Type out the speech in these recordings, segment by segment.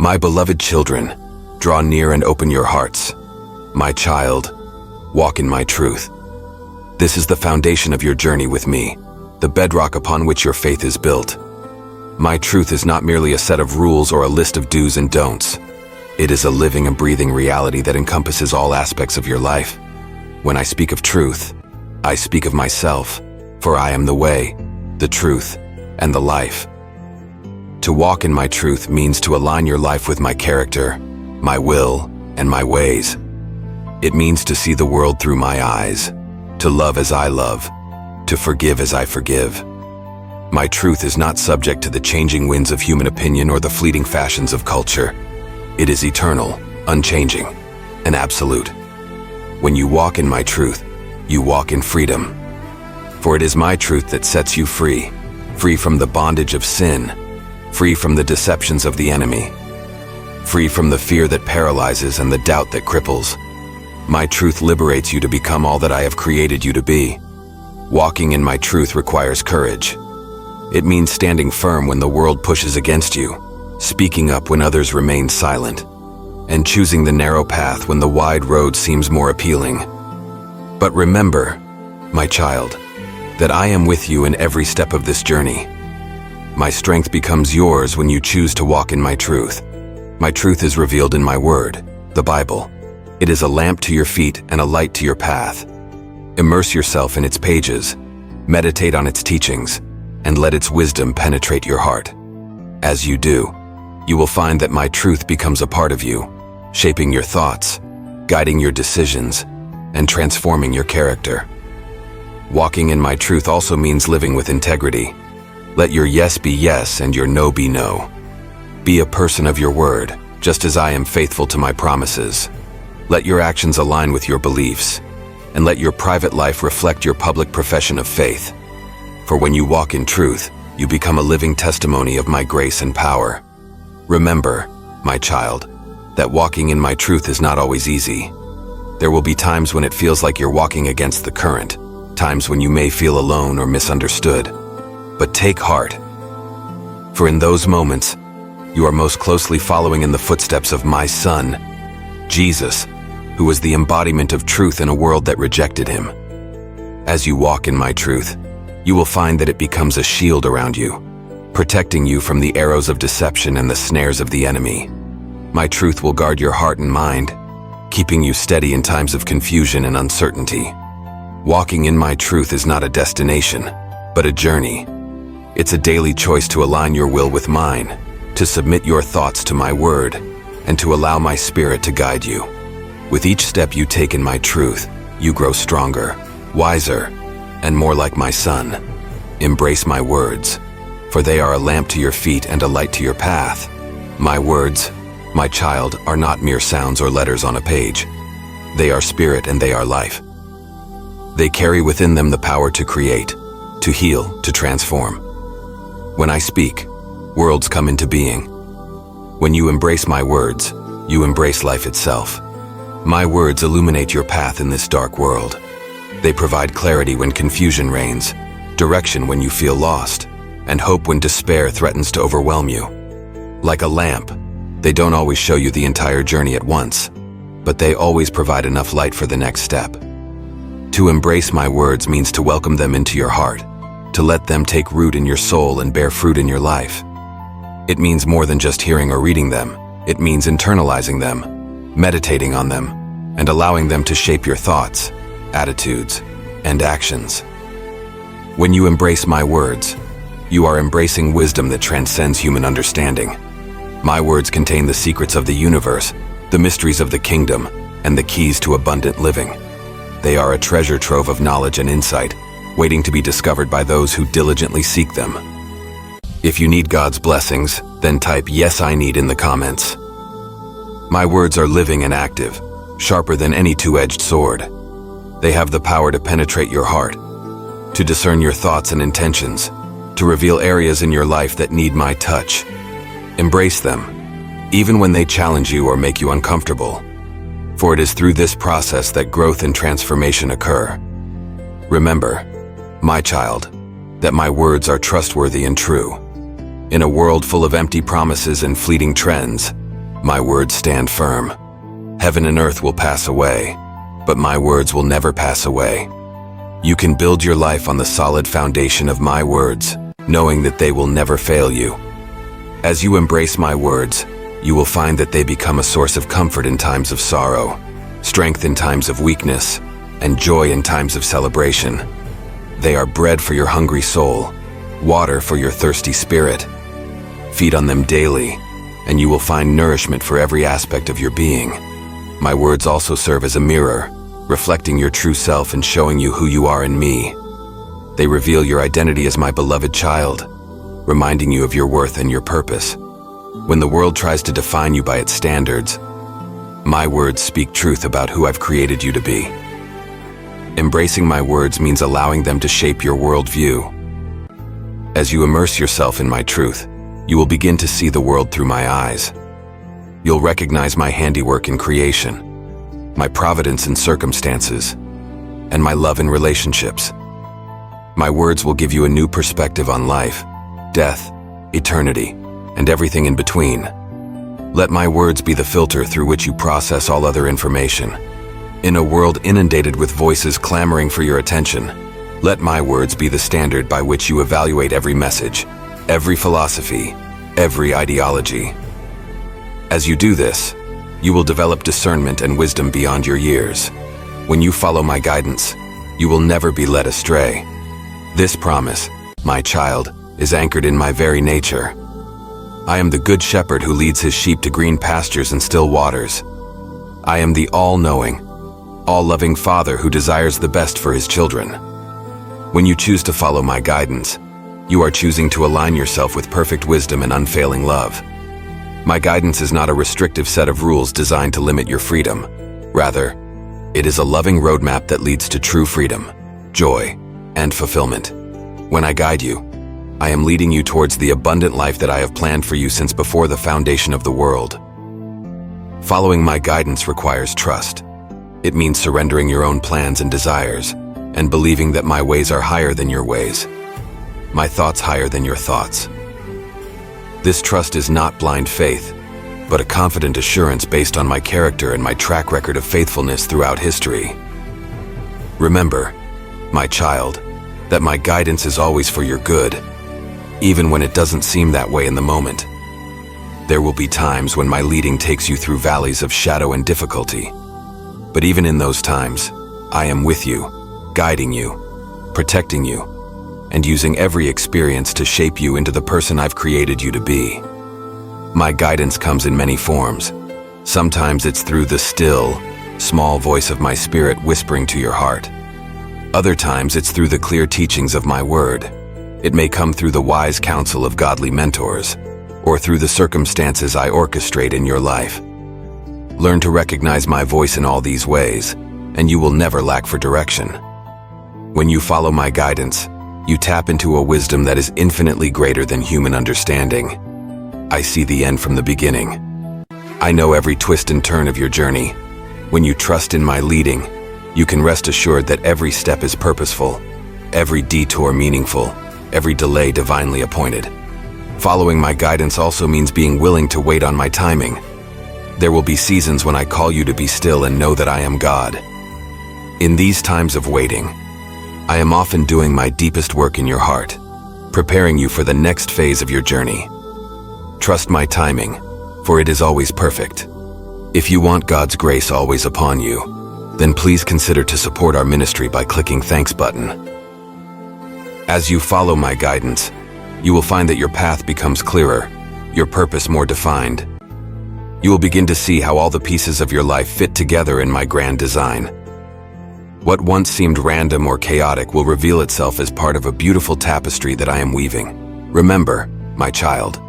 My beloved children, draw near and open your hearts. My child, walk in my truth. This is the foundation of your journey with me, the bedrock upon which your faith is built. My truth is not merely a set of rules or a list of do's and don'ts. It is a living and breathing reality that encompasses all aspects of your life. When I speak of truth, I speak of myself, for I am the way, the truth, and the life. To walk in my truth means to align your life with my character, my will, and my ways. It means to see the world through my eyes, to love as I love, to forgive as I forgive. My truth is not subject to the changing winds of human opinion or the fleeting fashions of culture. It is eternal, unchanging, and absolute. When you walk in my truth, you walk in freedom. For it is my truth that sets you free, free from the bondage of sin, free from the deceptions of the enemy, free from the fear that paralyzes and the doubt that cripples. My truth liberates you to become all that I have created you to be. Walking in my truth requires courage. It means standing firm when the world pushes against you, speaking up when others remain silent, and choosing the narrow path when the wide road seems more appealing. But remember, my child, that I am with you in every step of this journey. My strength becomes yours when you choose to walk in my truth. My truth is revealed in my word, the Bible. It is a lamp to your feet and a light to your path. Immerse yourself in its pages, meditate on its teachings, and let its wisdom penetrate your heart. As you do, you will find that my truth becomes a part of you, shaping your thoughts, guiding your decisions, and transforming your character. Walking in my truth also means living with integrity. Let your yes be yes and your no be no. Be a person of your word, just as I am faithful to my promises. Let your actions align with your beliefs, and let your private life reflect your public profession of faith. For when you walk in truth, you become a living testimony of my grace and power. Remember, my child, that walking in my truth is not always easy. There will be times when it feels like you're walking against the current, times when you may feel alone or misunderstood. But take heart, for in those moments, you are most closely following in the footsteps of my Son, Jesus, who was the embodiment of truth in a world that rejected him. As you walk in my truth, you will find that it becomes a shield around you, protecting you from the arrows of deception and the snares of the enemy. My truth will guard your heart and mind, keeping you steady in times of confusion and uncertainty. Walking in my truth is not a destination, but a journey. It's a daily choice to align your will with mine, to submit your thoughts to my word, and to allow my spirit to guide you. With each step you take in my truth, you grow stronger, wiser, and more like my Son. Embrace my words, for they are a lamp to your feet and a light to your path. My words, my child, are not mere sounds or letters on a page. They are spirit and they are life. They carry within them the power to create, to heal, to transform. When I speak, worlds come into being. When you embrace my words, you embrace life itself. My words illuminate your path in this dark world. They provide clarity when confusion reigns, direction when you feel lost, and hope when despair threatens to overwhelm you. Like a lamp, they don't always show you the entire journey at once, but they always provide enough light for the next step. To embrace my words means to welcome them into your heart, to let them take root in your soul and bear fruit in your life. It means more than just hearing or reading them. It means internalizing them, meditating on them, and allowing them to shape your thoughts, attitudes, and actions. When you embrace my words, you are embracing wisdom that transcends human understanding. My words contain the secrets of the universe, the mysteries of the kingdom, and the keys to abundant living. They are a treasure trove of knowledge and insight, waiting to be discovered by those who diligently seek them. If you need God's blessings, then type "Yes, I need" in the comments. My words are living and active, sharper than any two-edged sword. They have the power to penetrate your heart, to discern your thoughts and intentions, to reveal areas in your life that need my touch. Embrace them, even when they challenge you or make you uncomfortable, for it is through this process that growth and transformation occur. Remember, my child, that my words are trustworthy and true. In a world full of empty promises and fleeting trends, My words stand firm. Heaven and earth will pass away, but my words will never pass away. You can build your life on the solid foundation of my words, knowing that they will never fail you. As you embrace my words, you will find that they become a source of comfort in times of sorrow, strength in times of weakness, and joy in times of celebration. They are bread for your hungry soul, water for your thirsty spirit. Feed on them daily, and you will find nourishment for every aspect of your being. My words also serve as a mirror, reflecting your true self and showing you who you are in me. They reveal your identity as my beloved child, reminding you of your worth and your purpose. When the world tries to define you by its standards, my words speak truth about who I've created you to be. Embracing my words means allowing them to shape your worldview. As you immerse yourself in my truth, you will begin to see the world through my eyes. You'll recognize my handiwork in creation, my providence in circumstances, and my love in relationships. My words will give you a new perspective on life, death, eternity, and everything in between. Let my words be the filter through which you process all other information. In a world inundated with voices clamoring for your attention, let my words be the standard by which you evaluate every message, every philosophy, every ideology. As you do this, you will develop discernment and wisdom beyond your years. When you follow my guidance, you will never be led astray. This promise, my child, is anchored in my very nature. I am the good shepherd who leads his sheep to green pastures and still waters. I am the all-knowing, all-loving Father who desires the best for his children. When you choose to follow my guidance, you are choosing to align yourself with perfect wisdom and unfailing love. My guidance is not a restrictive set of rules designed to limit your freedom. Rather, it is a loving roadmap that leads to true freedom, joy, and fulfillment. When I guide you, I am leading you towards the abundant life that I have planned for you since before the foundation of the world. Following my guidance requires trust. It means surrendering your own plans and desires, and believing that my ways are higher than your ways, my thoughts higher than your thoughts. This trust is not blind faith, but a confident assurance based on my character and my track record of faithfulness throughout history. Remember, my child, that my guidance is always for your good, even when it doesn't seem that way in the moment. There will be times when my leading takes you through valleys of shadow and difficulty. But even in those times, I am with you, guiding you, protecting you, and using every experience to shape you into the person I've created you to be. My guidance comes in many forms. Sometimes it's through the still, small voice of my spirit whispering to your heart. Other times it's through the clear teachings of my word. It may come through the wise counsel of godly mentors, or through the circumstances I orchestrate in your life. Learn to recognize my voice in all these ways, and you will never lack for direction. When you follow my guidance, you tap into a wisdom that is infinitely greater than human understanding. I see the end from the beginning. I know every twist and turn of your journey. When you trust in my leading, you can rest assured that every step is purposeful, every detour meaningful, every delay divinely appointed. Following my guidance also means being willing to wait on my timing. There will be seasons when I call you to be still and know that I am God. In these times of waiting, I am often doing my deepest work in your heart, preparing you for the next phase of your journey. Trust my timing, for it is always perfect. If you want God's grace always upon you, then please consider to support our ministry by clicking Thanks button. As you follow my guidance, you will find that your path becomes clearer, your purpose more defined. You will begin to see how all the pieces of your life fit together in my grand design. What once seemed random or chaotic will reveal itself as part of a beautiful tapestry that I am weaving. Remember, my child,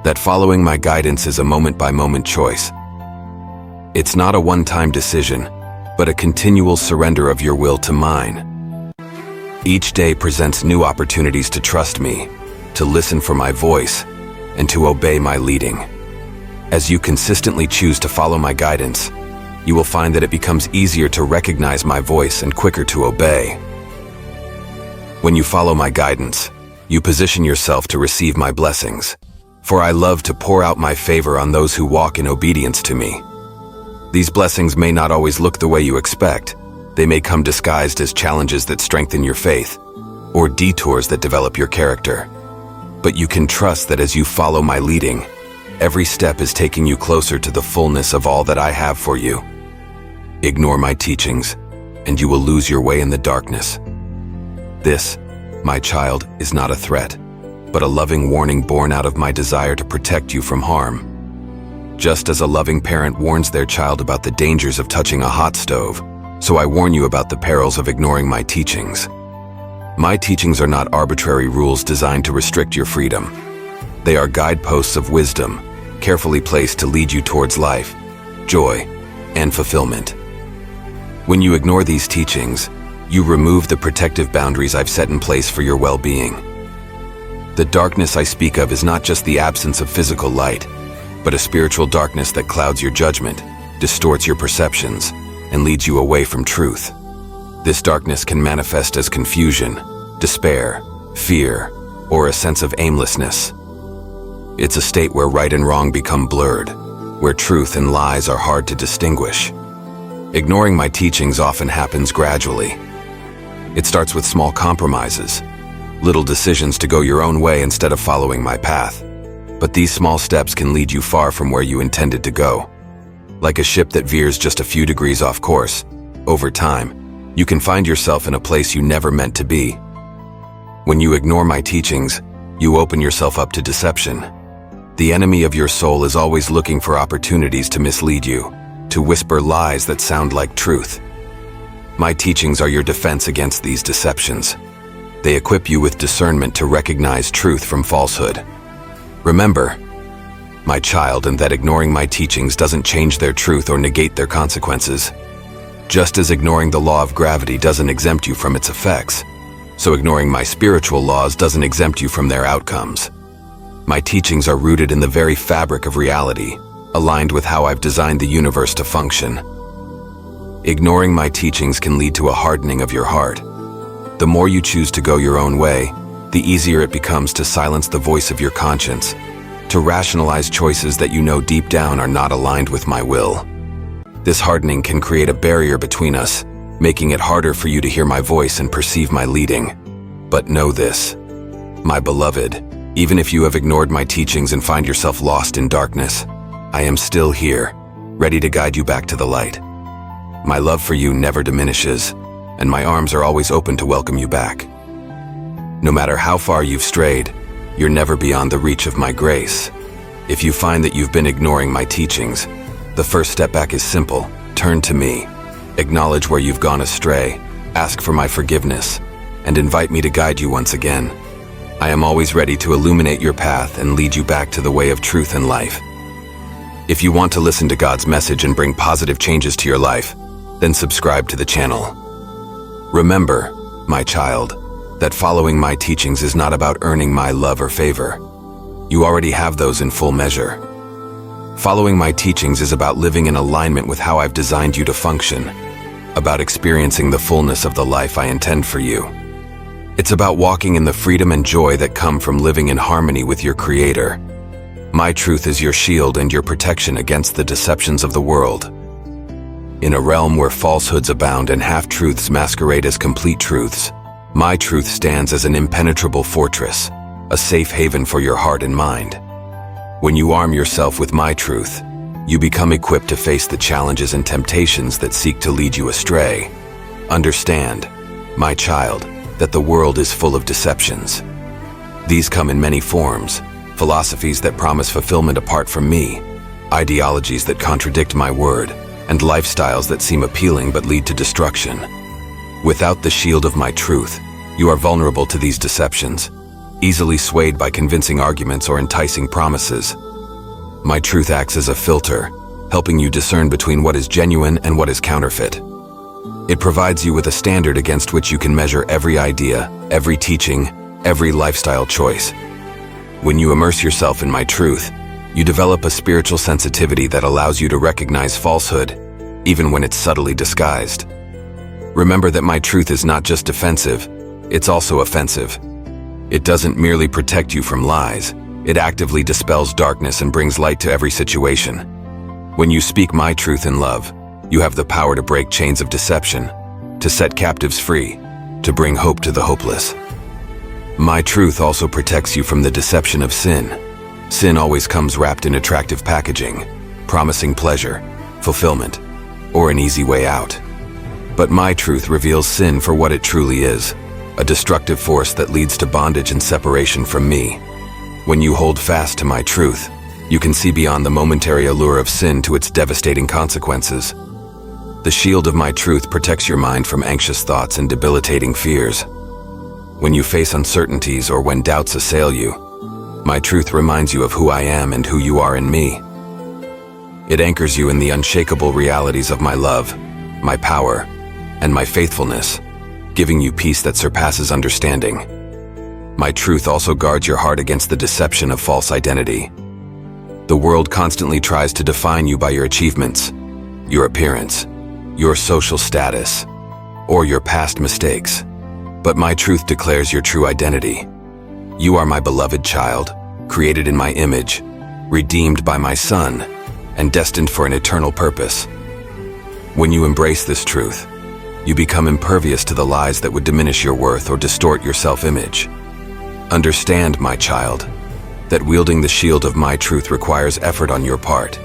that following my guidance is a moment-by-moment choice. It's not a one-time decision, but a continual surrender of your will to mine. Each day presents new opportunities to trust me, to listen for my voice, and to obey my leading. As you consistently choose to follow my guidance, you will find that it becomes easier to recognize my voice and quicker to obey. When you follow my guidance, you position yourself to receive my blessings. For I love to pour out my favor on those who walk in obedience to me. These blessings may not always look the way you expect. They may come disguised as challenges that strengthen your faith, or detours that develop your character. But you can trust that as you follow my leading, every step is taking you closer to the fullness of all that I have for you. Ignore my teachings, and you will lose your way in the darkness. This, my child, is not a threat, but a loving warning born out of my desire to protect you from harm. Just as a loving parent warns their child about the dangers of touching a hot stove, so I warn you about the perils of ignoring my teachings. My teachings are not arbitrary rules designed to restrict your freedom. They are guideposts of wisdom, carefully placed to lead you towards life, joy, and fulfillment. When you ignore these teachings, you remove the protective boundaries I've set in place for your well-being. The darkness I speak of is not just the absence of physical light, but a spiritual darkness that clouds your judgment, distorts your perceptions, and leads you away from truth. This darkness can manifest as confusion, despair, fear, or a sense of aimlessness. It's a state where right and wrong become blurred, where truth and lies are hard to distinguish. Ignoring my teachings often happens gradually. It starts with small compromises, little decisions to go your own way instead of following my path. But these small steps can lead you far from where you intended to go. Like a ship that veers just a few degrees off course, over time, you can find yourself in a place you never meant to be. When you ignore my teachings, you open yourself up to deception. The enemy of your soul is always looking for opportunities to mislead you, to whisper lies that sound like truth. My teachings are your defense against these deceptions. They equip you with discernment to recognize truth from falsehood. Remember, my child, and that ignoring my teachings doesn't change their truth or negate their consequences. Just as ignoring the law of gravity doesn't exempt you from its effects, so ignoring my spiritual laws doesn't exempt you from their outcomes. My teachings are rooted in the very fabric of reality, aligned with how I've designed the universe to function. Ignoring my teachings can lead to a hardening of your heart. The more you choose to go your own way, the easier it becomes to silence the voice of your conscience, to rationalize choices that you know deep down are not aligned with my will. This hardening can create a barrier between us, making it harder for you to hear my voice and perceive my leading. But know this, my beloved, even if you have ignored my teachings and find yourself lost in darkness, I am still here, ready to guide you back to the light. My love for you never diminishes, and my arms are always open to welcome you back. No matter how far you've strayed, you're never beyond the reach of my grace. If you find that you've been ignoring my teachings, the first step back is simple. Turn to me, acknowledge where you've gone astray, ask for my forgiveness, and invite me to guide you once again. I am always ready to illuminate your path and lead you back to the way of truth and life. If you want to listen to God's message and bring positive changes to your life, then subscribe to the channel. Remember, my child, that following my teachings is not about earning my love or favor. You already have those in full measure. Following my teachings is about living in alignment with how I've designed you to function, about experiencing the fullness of the life I intend for you. It's about walking in the freedom and joy that come from living in harmony with your Creator. My truth is your shield and your protection against the deceptions of the world. In a realm where falsehoods abound and half-truths masquerade as complete truths, my truth stands as an impenetrable fortress, a safe haven for your heart and mind. When you arm yourself with my truth, you become equipped to face the challenges and temptations that seek to lead you astray. Understand, my child, that the world is full of deceptions. These come in many forms: philosophies that promise fulfillment apart from me, ideologies that contradict my word, and lifestyles that seem appealing but lead to destruction. Without the shield of my truth, you are vulnerable to these deceptions, easily swayed by convincing arguments or enticing promises. My truth acts as a filter, helping you discern between what is genuine and what is counterfeit. It provides you with a standard against which you can measure every idea, every teaching, every lifestyle choice. When you immerse yourself in my truth, you develop a spiritual sensitivity that allows you to recognize falsehood, even when it's subtly disguised. Remember that my truth is not just defensive, it's also offensive. It doesn't merely protect you from lies, It actively dispels darkness and brings light to every situation. When you speak my truth in love, you have the power to break chains of deception, to set captives free, to bring hope to the hopeless. My truth also protects you from the deception of sin. Sin always comes wrapped in attractive packaging, promising pleasure, fulfillment, or an easy way out. But my truth reveals sin for what it truly is, a destructive force that leads to bondage and separation from me. When you hold fast to my truth, you can see beyond the momentary allure of sin to its devastating consequences. The shield of my truth protects your mind from anxious thoughts and debilitating fears. When you face uncertainties or when doubts assail you, my truth reminds you of who I am and who you are in me. It anchors you in the unshakable realities of my love, my power, and my faithfulness, giving you peace that surpasses understanding. My truth also guards your heart against the deception of false identity. The world constantly tries to define you by your achievements, your appearance, your social status, or your past mistakes. But my truth declares your true identity. You are my beloved child, created in my image, redeemed by my Son, and destined for an eternal purpose. When you embrace this truth, you become impervious to the lies that would diminish your worth or distort your self-image. Understand, my child, that wielding the shield of my truth requires effort on your part.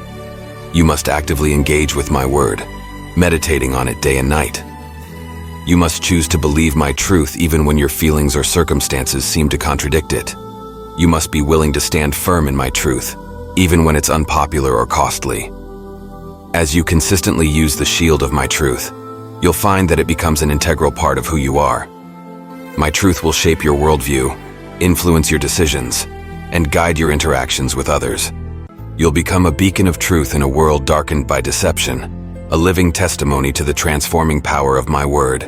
You must actively engage with my word, meditating on it day and night. You must choose to believe my truth even when your feelings or circumstances seem to contradict it. You must be willing to stand firm in my truth, even when it's unpopular or costly. As you consistently use the shield of my truth, you'll find that it becomes an integral part of who you are. My truth will shape your worldview, influence your decisions, and guide your interactions with others. You'll become a beacon of truth in a world darkened by deception, a living testimony to the transforming power of my word.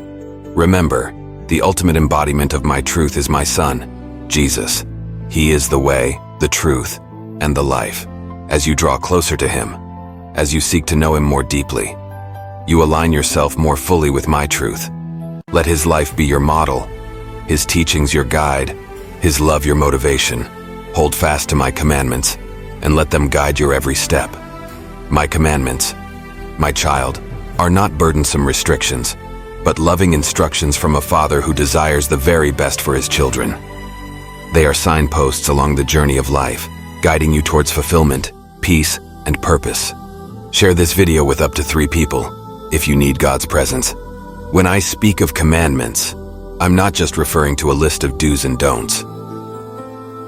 Remember, the ultimate embodiment of my truth is my Son, Jesus. He is the way, the truth, and the life. As you draw closer to him, as you seek to know him more deeply, you align yourself more fully with my truth. Let his life be your model, his teachings your guide, his love your motivation. Hold fast to my commandments, and let them guide your every step. My commandments, my child, are not burdensome restrictions, but loving instructions from a father who desires the very best for his children. They are signposts along the journey of life, guiding you towards fulfillment, peace, and purpose. Share this video with up to 3 people, if you need God's presence. When I speak of commandments, I'm not just referring to a list of do's and don'ts.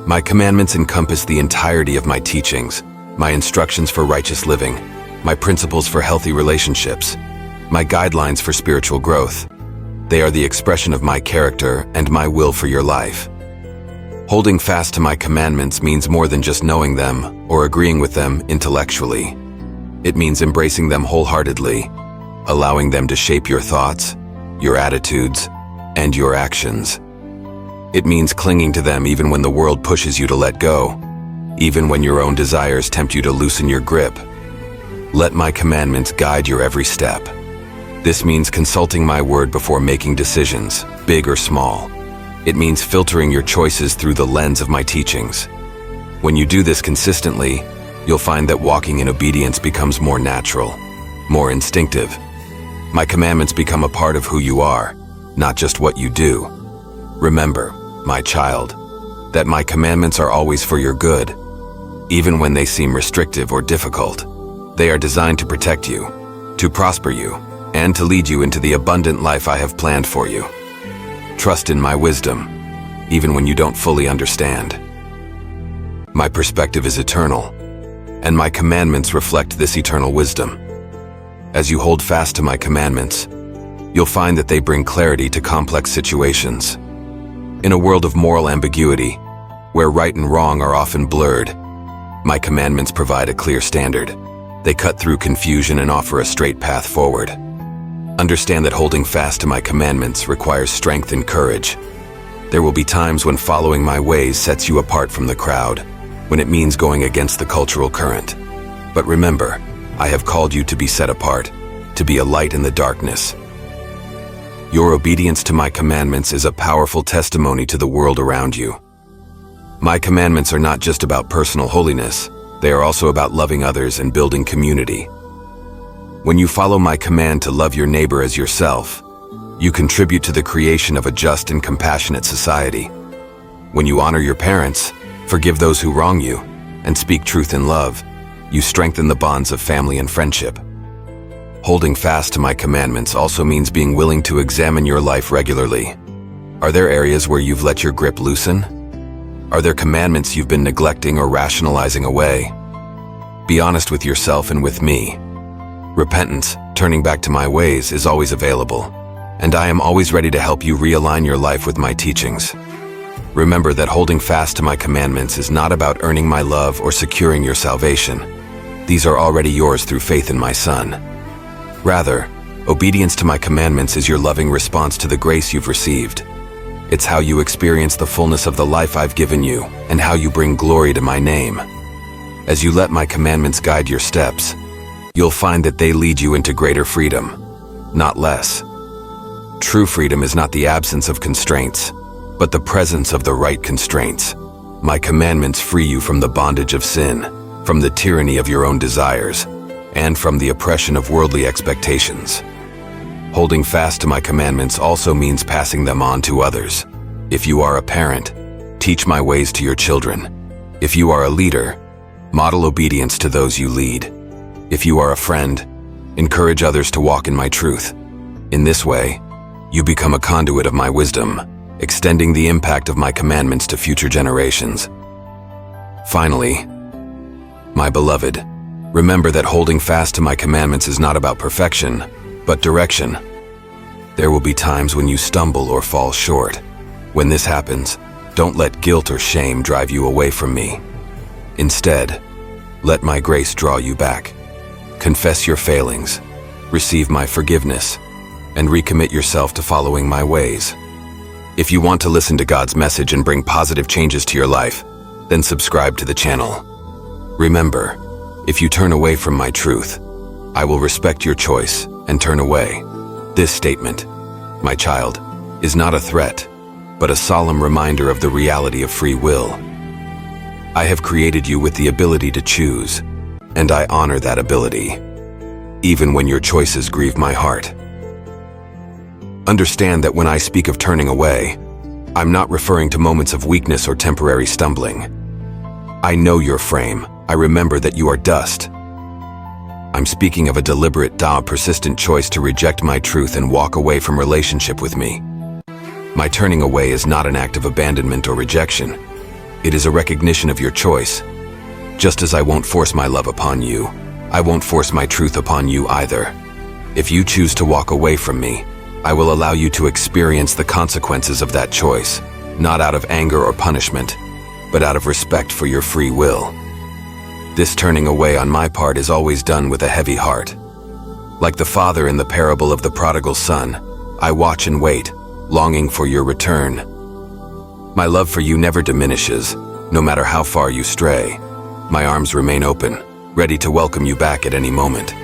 My commandments encompass the entirety of my teachings, my instructions for righteous living, my principles for healthy relationships, my guidelines for spiritual growth. They are the expression of my character and my will for your life. Holding fast to my commandments means more than just knowing them or agreeing with them intellectually. It means embracing them wholeheartedly, allowing them to shape your thoughts, your attitudes, and your actions. It means clinging to them even when the world pushes you to let go, even when your own desires tempt you to loosen your grip. Let my commandments guide your every step. This means consulting my word before making decisions, big or small. It means filtering your choices through the lens of my teachings. When you do this consistently, you'll find that walking in obedience becomes more natural, more instinctive. My commandments become a part of who you are, not just what you do. Remember, my child, that my commandments are always for your good, even when they seem restrictive or difficult. They are designed to protect you, to prosper you, and to lead you into the abundant life I have planned for you. Trust in my wisdom, even when you don't fully understand. My perspective is eternal, and my commandments reflect this eternal wisdom. As you hold fast to my commandments, you'll find that they bring clarity to complex situations. In a world of moral ambiguity, where right and wrong are often blurred, my commandments provide a clear standard. They cut through confusion and offer a straight path forward. Understand that holding fast to my commandments requires strength and courage. There will be times when following my ways sets you apart from the crowd, when it means going against the cultural current. But remember, I have called you to be set apart, to be a light in the darkness. Your obedience to my commandments is a powerful testimony to the world around you. My commandments are not just about personal holiness, they are also about loving others and building community. When you follow my command to love your neighbor as yourself, you contribute to the creation of a just and compassionate society. When you honor your parents, forgive those who wrong you, and speak truth in love, you strengthen the bonds of family and friendship. Holding fast to my commandments also means being willing to examine your life regularly. Are there areas where you've let your grip loosen? Are there commandments you've been neglecting or rationalizing away? Be honest with yourself and with me. Repentance, turning back to my ways, is always available, and I am always ready to help you realign your life with my teachings. Remember that holding fast to my commandments is not about earning my love or securing your salvation. These are already yours through faith in my Son. Rather, obedience to my commandments is your loving response to the grace you've received. It's how you experience the fullness of the life I've given you and how you bring glory to my name. As you let my commandments guide your steps, you'll find that they lead you into greater freedom, not less. True freedom is not the absence of constraints, but the presence of the right constraints. My commandments free you from the bondage of sin, from the tyranny of your own desires, and from the oppression of worldly expectations. Holding fast to my commandments also means passing them on to others. If you are a parent, teach my ways to your children. If you are a leader, model obedience to those you lead. If you are a friend, encourage others to walk in my truth. In this way, you become a conduit of my wisdom, extending the impact of my commandments to future generations. Finally, my beloved, remember that holding fast to my commandments is not about perfection, but direction. There will be times when you stumble or fall short. When this happens, don't let guilt or shame drive you away from me. Instead, let my grace draw you back. Confess your failings, receive my forgiveness, and recommit yourself to following my ways. If you want to listen to God's message and bring positive changes to your life, then subscribe to the channel. Remember, if you turn away from my truth, I will respect your choice and turn away. This statement, my child, is not a threat, but a solemn reminder of the reality of free will. I have created you with the ability to choose, and I honor that ability, even when your choices grieve my heart. Understand that when I speak of turning away, I'm not referring to moments of weakness or temporary stumbling. I know your frame. I remember that you are dust. I'm speaking of a deliberate, persistent choice to reject my truth and walk away from relationship with me. My turning away is not an act of abandonment or rejection. It is a recognition of your choice. Just as I won't force my love upon you, I won't force my truth upon you either. If you choose to walk away from me, I will allow you to experience the consequences of that choice, not out of anger or punishment, but out of respect for your free will. This turning away on my part is always done with a heavy heart. Like the father in the parable of the prodigal son, I watch and wait, longing for your return. My love for you never diminishes, no matter how far you stray. My arms remain open, ready to welcome you back at any moment.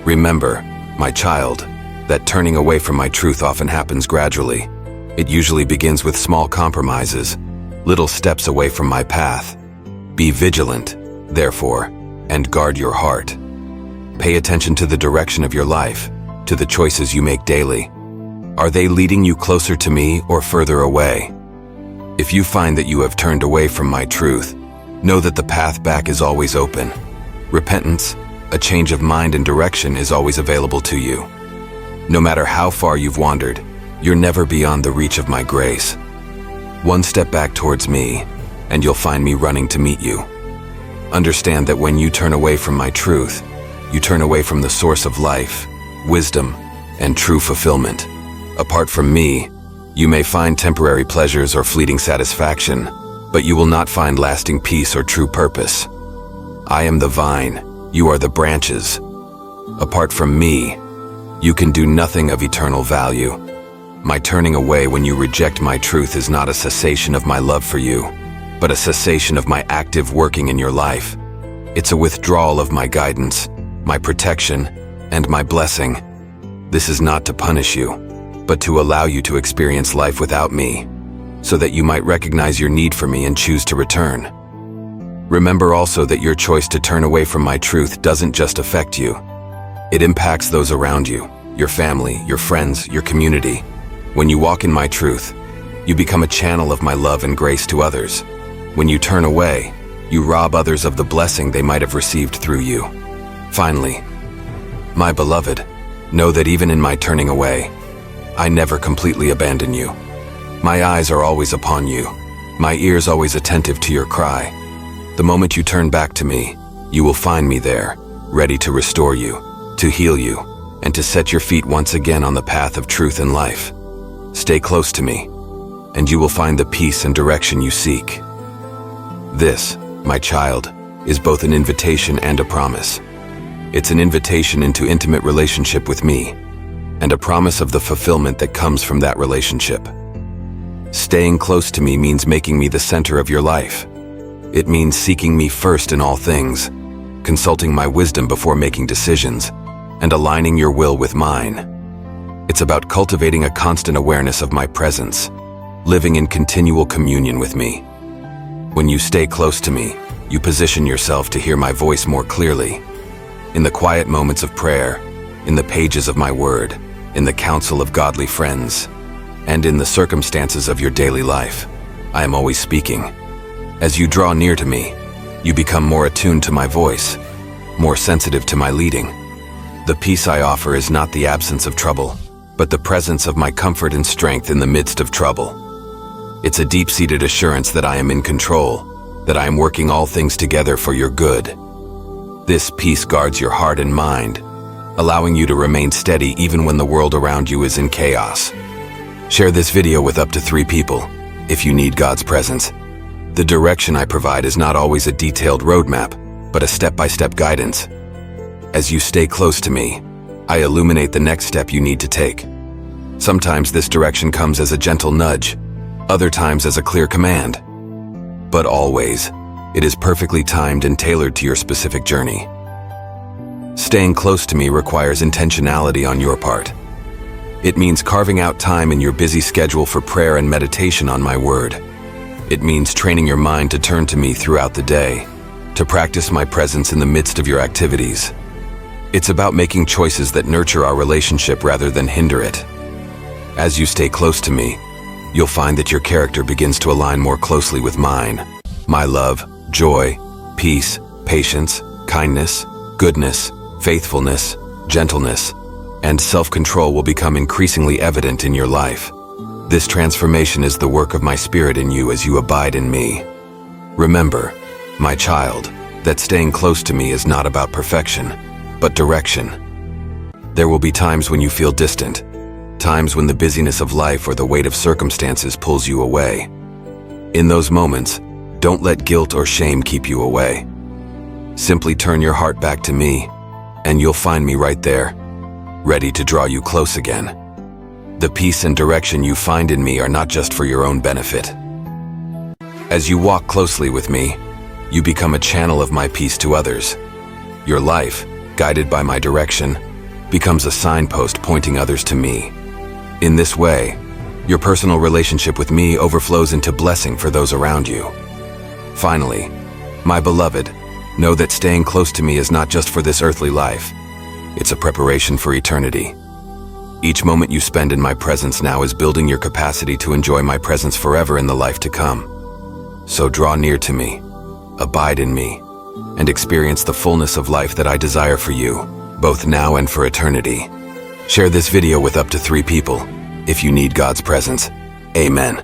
Remember, my child, that turning away from my truth often happens gradually. It usually begins with small compromises, little steps away from my path. Be vigilant, therefore, and guard your heart. Pay attention to the direction of your life, to the choices you make daily. Are they leading you closer to me or further away? If you find that you have turned away from my truth, know that the path back is always open. Repentance, a change of mind and direction, is always available to you. No matter how far you've wandered, you're never beyond the reach of my grace. One step back towards me, and you'll find me running to meet you. Understand that when you turn away from my truth, you turn away from the source of life, wisdom, and true fulfillment. Apart from me, you may find temporary pleasures or fleeting satisfaction, but you will not find lasting peace or true purpose. I am the vine, you are the branches. Apart from me, you can do nothing of eternal value. My turning away when you reject my truth is not a cessation of my love for you, but a cessation of my active working in your life. It's a withdrawal of my guidance, my protection, and my blessing. This is not to punish you, but to allow you to experience life without me. so that you might recognize your need for me and choose to return. Remember also that your choice to turn away from my truth doesn't just affect you. It impacts those around you, your family, your friends, your community. When you walk in my truth, you become a channel of my love and grace to others. When you turn away, you rob others of the blessing they might have received through you. Finally, my beloved, know that even in my turning away, I never completely abandon you. My eyes are always upon you, my ears always attentive to your cry. The moment you turn back to me, you will find me there, ready to restore you, to heal you, and to set your feet once again on the path of truth and life. Stay close to me, and you will find the peace and direction you seek. This, my child, is both an invitation and a promise. It's an invitation into intimate relationship with me, and a promise of the fulfillment that comes from that relationship. Staying close to me means making me the center of your life. It means seeking me first in all things, consulting my wisdom before making decisions, and aligning your will with mine. It's about cultivating a constant awareness of my presence, living in continual communion with me. When you stay close to me, you position yourself to hear my voice more clearly. In the quiet moments of prayer, in the pages of my word, in the counsel of godly friends, and in the circumstances of your daily life, I am always speaking. As you draw near to me, you become more attuned to my voice, more sensitive to my leading. The peace I offer is not the absence of trouble, but the presence of my comfort and strength in the midst of trouble. It's a deep-seated assurance that I am in control, that I am working all things together for your good. This peace guards your heart and mind, allowing you to remain steady even when the world around you is in chaos. Share this video with up to 3 people, if you need God's presence. The direction I provide is not always a detailed roadmap, but a step-by-step guidance. As you stay close to me, I illuminate the next step you need to take. Sometimes this direction comes as a gentle nudge, other times as a clear command. But always, it is perfectly timed and tailored to your specific journey. Staying close to me requires intentionality on your part. It means carving out time in your busy schedule for prayer and meditation on my word. It means training your mind to turn to me throughout the day, to practice my presence in the midst of your activities. It's about making choices that nurture our relationship rather than hinder it. As you stay close to me, you'll find that your character begins to align more closely with mine. My love, joy, peace, patience, kindness, goodness, faithfulness, gentleness, and self-control will become increasingly evident in your life. This transformation is the work of my Spirit in you as you abide in me. Remember, my child, that staying close to me is not about perfection, but direction. There will be times when you feel distant, times when the busyness of life or the weight of circumstances pulls you away. In those moments, don't let guilt or shame keep you away. Simply turn your heart back to me, and you'll find me right there, ready to draw you close again. The peace and direction you find in me are not just for your own benefit. As you walk closely with me, you become a channel of my peace to others. Your life, guided by my direction, becomes a signpost pointing others to me. In this way, your personal relationship with me overflows into blessing for those around you. Finally, my beloved, know that staying close to me is not just for this earthly life. It's a preparation for eternity. Each moment you spend in my presence now is building your capacity to enjoy my presence forever in the life to come. So draw near to me, abide in me, and experience the fullness of life that I desire for you, both now and for eternity. Share this video with up to 3 people, if you need God's presence. Amen.